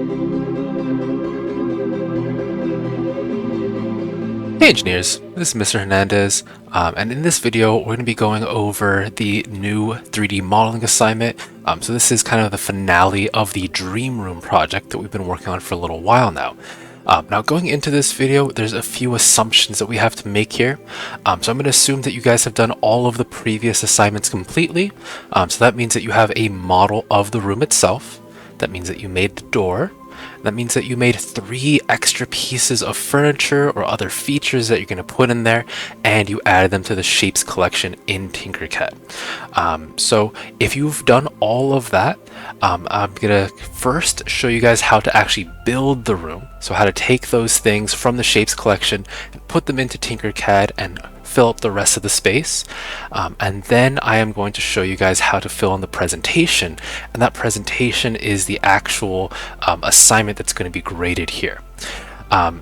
Hey engineers, this is Mr. Hernandez, and in this video we're going to be going over the new 3D modeling assignment. So this is kind of the finale of the Dream Room project that we've been working on for a little while now. Now going into this video, there's a few assumptions that we have to make here. So I'm going to assume that you guys have done all of the previous assignments completely. So that means that you have a model of the room itself. That means that you made the door. That means that you made 3 extra pieces of furniture or other features that you're going to put in there, and you added them to the shapes collection in Tinkercad. So if you've done all of that, I'm going to first show you guys how to actually build the room. So how to take those things from the shapes collection and put them into Tinkercad and fill up the rest of the space, and then I am going to show you guys how to fill in the presentation, and that presentation is the actual assignment that's going to be graded here.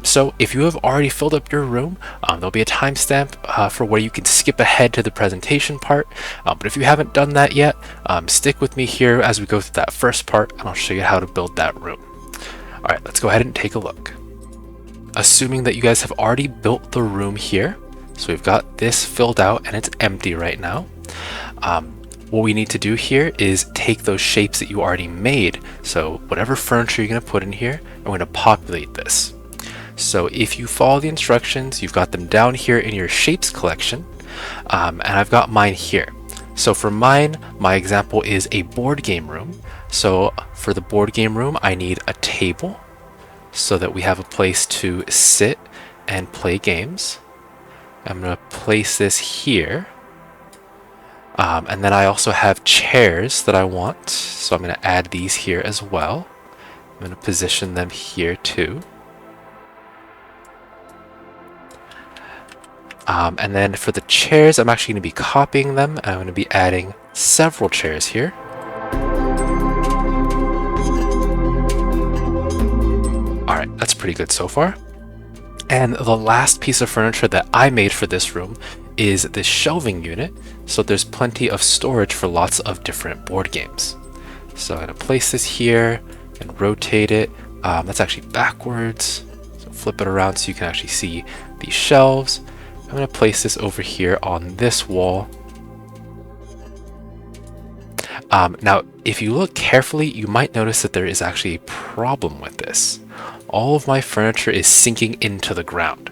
So if you have already filled up your room, there'll be a timestamp for where you can skip ahead to the presentation part, but if you haven't done that yet, stick with me here as we go through that first part, and I'll show you how to build that room. Alright, let's go ahead and take a look. Assuming that you guys have already built the room here, so we've got this filled out and it's empty right now. What we need to do here is take those shapes that you already made. So whatever furniture you're going to put in here, I'm going to populate this. So if you follow the instructions, you've got them down here in your shapes collection, and I've got mine here. So for mine, my example is a board game room. So for the board game room, I need a table so that we have a place to sit and play games. I'm going to place this here, and then I also have chairs that I want, so I'm going to add these here as well. I'm going to position them here too. And then for the chairs, I'm actually going to be copying them, and I'm going to be adding several chairs here. Alright, that's pretty good so far. And the last piece of furniture that I made for this room is this shelving unit, so there's plenty of storage for lots of different board games. So I'm going to place this here and rotate it. That's actually backwards, so flip it around so you can actually see these shelves. I'm going to place this over here on this wall. Now, if you look carefully, you might notice that there is actually a problem with this. All of my furniture is sinking into the ground.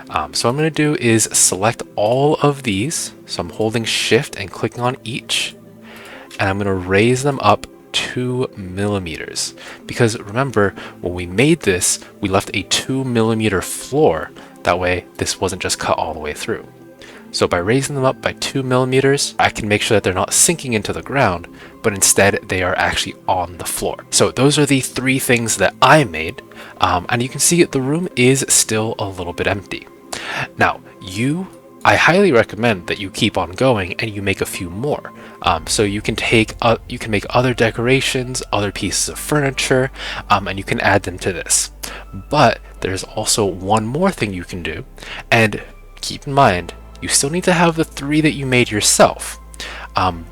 So what I'm going to do is select all of these. So I'm holding shift and clicking on each, and I'm going to raise them up 2 millimeters. Because remember, when we made this, we left a 2 millimeter floor. That way, this wasn't just cut all the way through. So by raising them up by 2 millimeters, I can make sure that they're not sinking into the ground, but instead they are actually on the floor. So those are the 3 things that I made, and you can see the room is still a little bit empty. Now, I highly recommend that you keep on going and you make a few more. So you can make other decorations, other pieces of furniture, and you can add them to this. But there's also one more thing you can do, and keep in mind, you still need to have the 3 that you made yourself,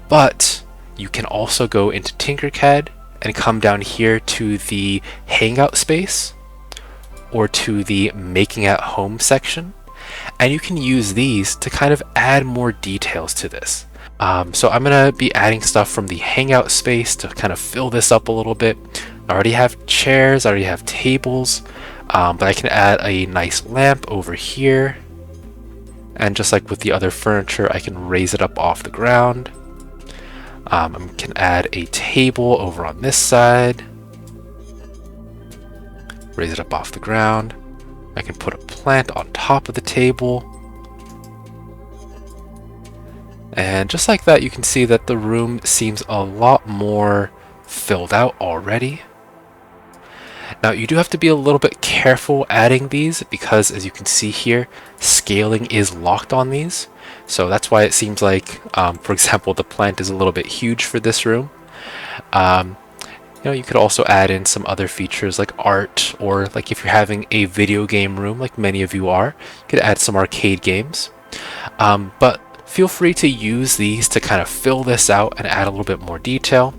but you can also go into Tinkercad and come down here to the Hangout space or to the Making at Home section, and you can use these to kind of add more details to this. So I'm going to be adding stuff from the Hangout space to kind of fill this up a little bit. I already have chairs, I already have tables, but I can add a nice lamp over here. And just like with the other furniture, I can raise it up off the ground. I can add a table over on this side. Raise it up off the ground. I can put a plant on top of the table. And just like that, you can see that the room seems a lot more filled out already. Now you do have to be a little bit careful adding these because, as you can see here, scaling is locked on these. So that's why it seems like, for example, the plant is a little bit huge for this room. You could also add in some other features like art, or like if you're having a video game room like many of you are, you could add some arcade games. But feel free to use these to kind of fill this out and add a little bit more detail.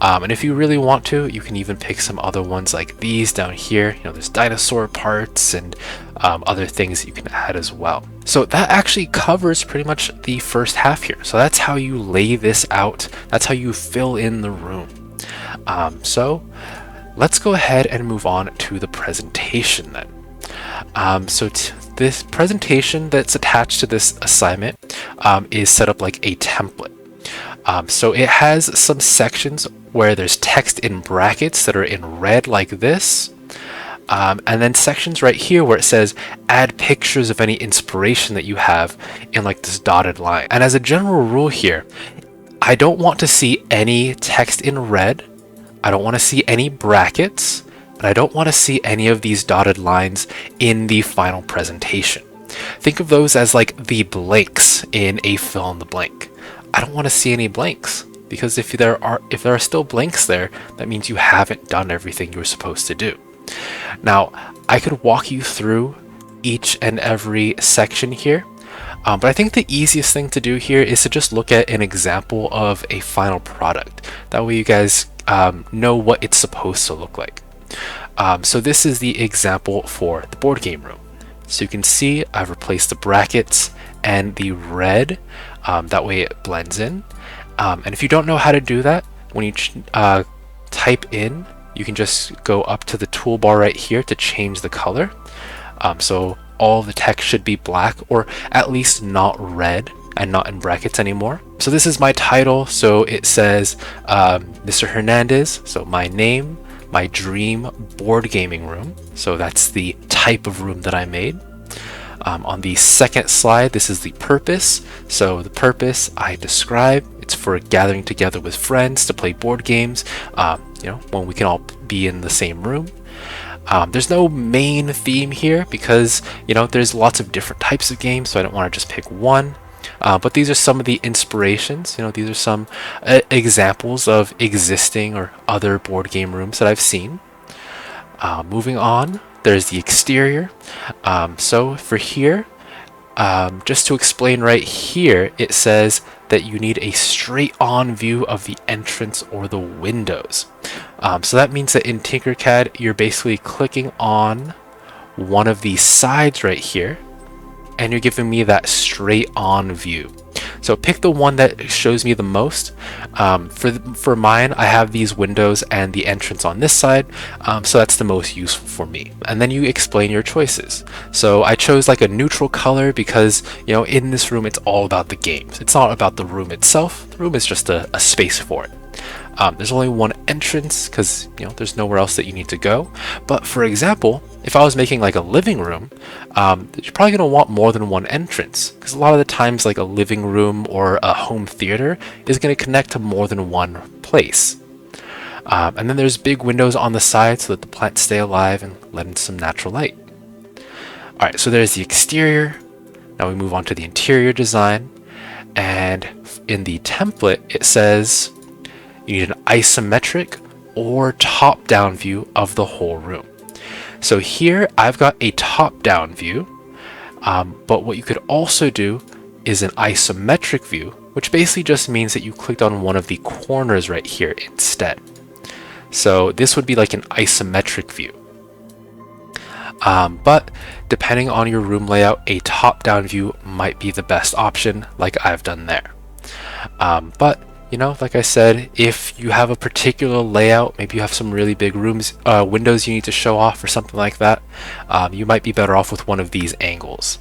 And if you really want to, you can even pick some other ones like these down here. You know, there's dinosaur parts and other things that you can add as well. So that actually covers pretty much the first half here. So that's how you lay this out. That's how you fill in the room. So let's go ahead and move on to the presentation then. This presentation that's attached to this assignment is set up like a template. So it has some sections where there's text in brackets that are in red like this. And then sections right here where it says add pictures of any inspiration that you have in like this dotted line. And as a general rule here, I don't want to see any text in red. I don't want to see any brackets. And I don't want to see any of these dotted lines in the final presentation. Think of those as like the blanks in a fill in the blank. I don't want to see any blanks, because if there are still blanks there, that means you haven't done everything you were supposed to do. Now, I could walk you through each and every section here, but I think the easiest thing to do here is to just look at an example of a final product. That way you guys know what it's supposed to look like. So this is the example for the board game room. So you can see I've replaced the brackets and the red, that way it blends in. And if you don't know how to do that, when you type in, you can just go up to the toolbar right here to change the color. So all the text should be black, or at least not red and not in brackets anymore. So this is my title. So it says Mr. Hernandez, so my name, my dream board gaming room. So that's the type of room that I made. On the second slide, this is the purpose. So the purpose I describe, it's for gathering together with friends to play board games, when we can all be in the same room. There's no main theme here because, there's lots of different types of games, so I don't want to just pick one. But these are some of the inspirations. These are some examples of existing or other board game rooms that I've seen. Moving on, there's the exterior. So for here, just to explain right here, it says that you need a straight on view of the entrance or the windows. So that means that in Tinkercad, you're basically clicking on one of these sides right here, and you're giving me that straight on view. So pick the one that shows me the most. For mine, I have these windows and the entrance on this side, so that's the most useful for me. And then you explain your choices. So I chose like a neutral color because, in this room, it's all about the games. It's not about the room itself. The room is just a space for it. There's only one entrance because there's nowhere else that you need to go. But for example, if I was making like a living room, you're probably going to want more than one entrance, because a lot of the times like a living room or a home theater is going to connect to more than one place. And then there's big windows on the side so that the plants stay alive and let in some natural light. Alright, so there's the exterior. Now we move on to the interior design. And in the template, it says you need an isometric or top-down view of the whole room. So here I've got a top-down view, but what you could also do is an isometric view, which basically just means that you clicked on one of the corners right here instead. So this would be like an isometric view. But depending on your room layout, a top-down view might be the best option, like I've done there. But like I said, if you have a particular layout, maybe you have some really big rooms, windows you need to show off or something like that, you might be better off with one of these angles.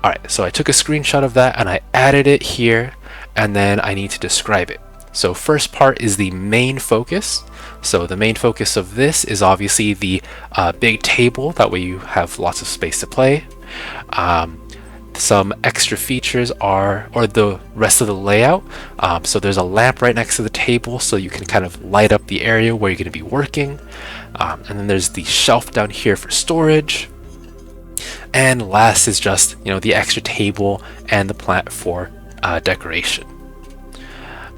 Alright, so I took a screenshot of that and I added it here, and then I need to describe it. So first part is the main focus. So the main focus of this is obviously the big table, that way you have lots of space to play. Some extra features are, or the rest of the layout. So there's a lamp right next to the table so you can kind of light up the area where you're going to be working. And then there's the shelf down here for storage. And last is just, the extra table and the plant for decoration.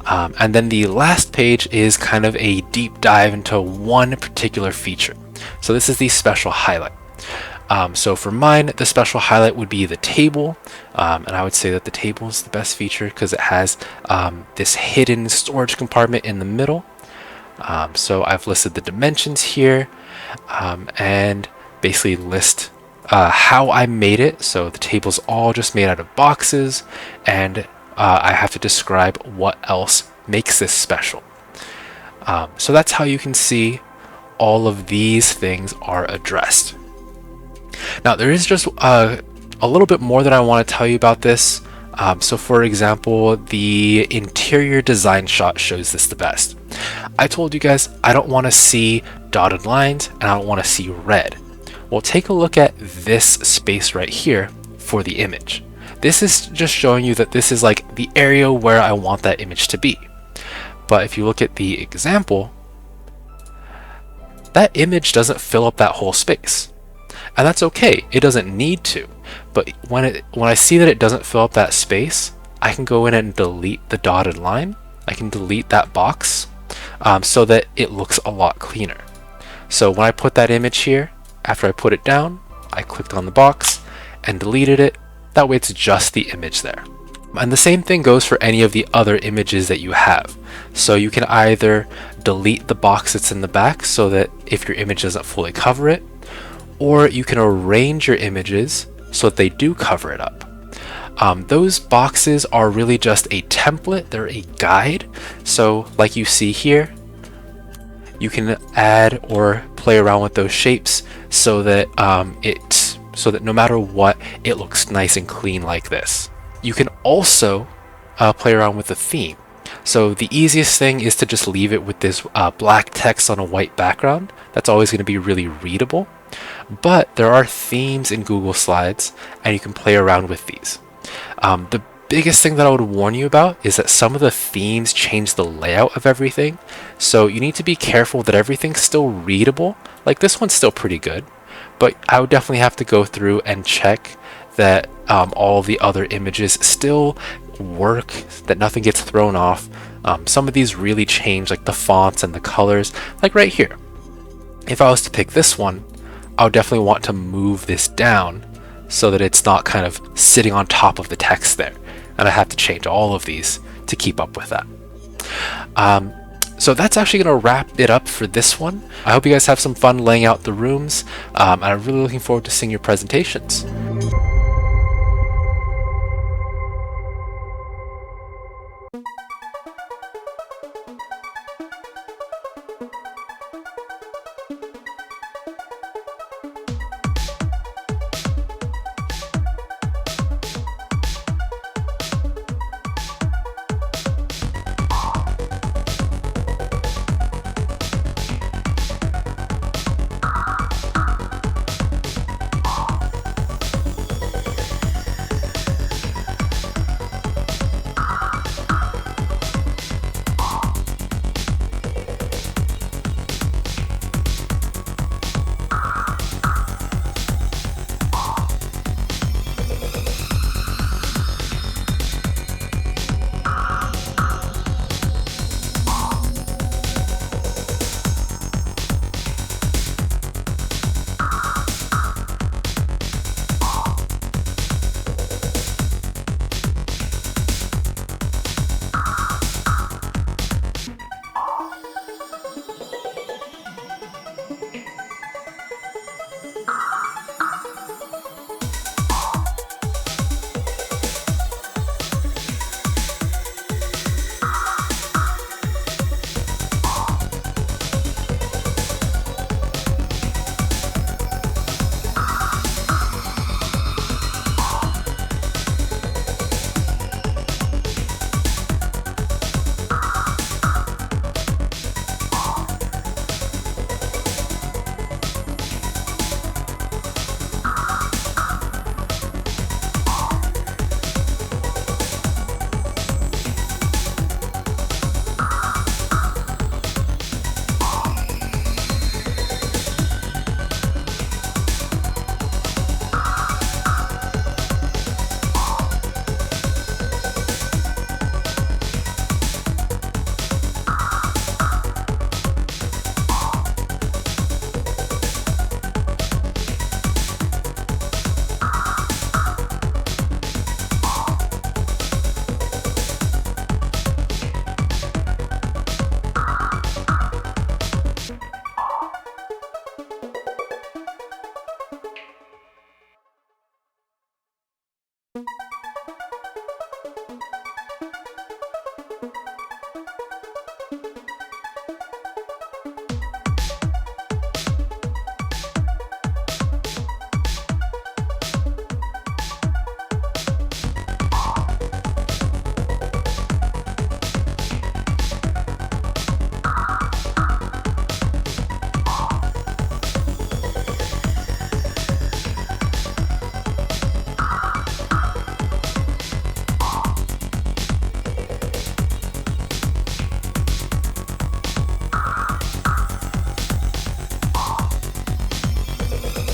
And then the last page is kind of a deep dive into one particular feature. So this is the special highlight. So for mine, the special highlight would be the table, and I would say that the table is the best feature because it has this hidden storage compartment in the middle. So I've listed the dimensions here, and basically list how I made it. So the table's all just made out of boxes, and I have to describe what else makes this special. So that's how you can see all of these things are addressed. Now there is just a little bit more that I want to tell you about this. So for example, the interior design shot shows this the best. I told you guys I don't want to see dotted lines and I don't want to see red. Well, take a look at this space right here for the image. This is just showing you that this is like the area where I want that image to be. But if you look at the example, that image doesn't fill up that whole space. And that's okay, it doesn't need to. But when I see that it doesn't fill up that space, I can go in and delete the dotted line. I can delete that box so that it looks a lot cleaner. So when I put that image here, after I put it down, I clicked on the box and deleted it. That way it's just the image there. And the same thing goes for any of the other images that you have. So you can either delete the box that's in the back so that if your image doesn't fully cover it, or you can arrange your images so that they do cover it up. Those boxes are really just a template, they're a guide. So like you see here, you can add or play around with those shapes so that no matter what, it looks nice and clean like this. You can also play around with the theme. So the easiest thing is to just leave it with this black text on a white background. That's always going to be really readable. But there are themes in Google Slides, and you can play around with these. The biggest thing that I would warn you about is that some of the themes change the layout of everything. So you need to be careful that everything's still readable. Like this one's still pretty good, but I would definitely have to go through and check that all the other images still work, that nothing gets thrown off. Some of these really change, like the fonts and the colors, like right here. If I was to pick this one, I would definitely want to move this down so that it's not kind of sitting on top of the text there. And I have to change all of these to keep up with that. So that's actually going to wrap it up for this one. I hope you guys have some fun laying out the rooms, and I'm really looking forward to seeing your presentations.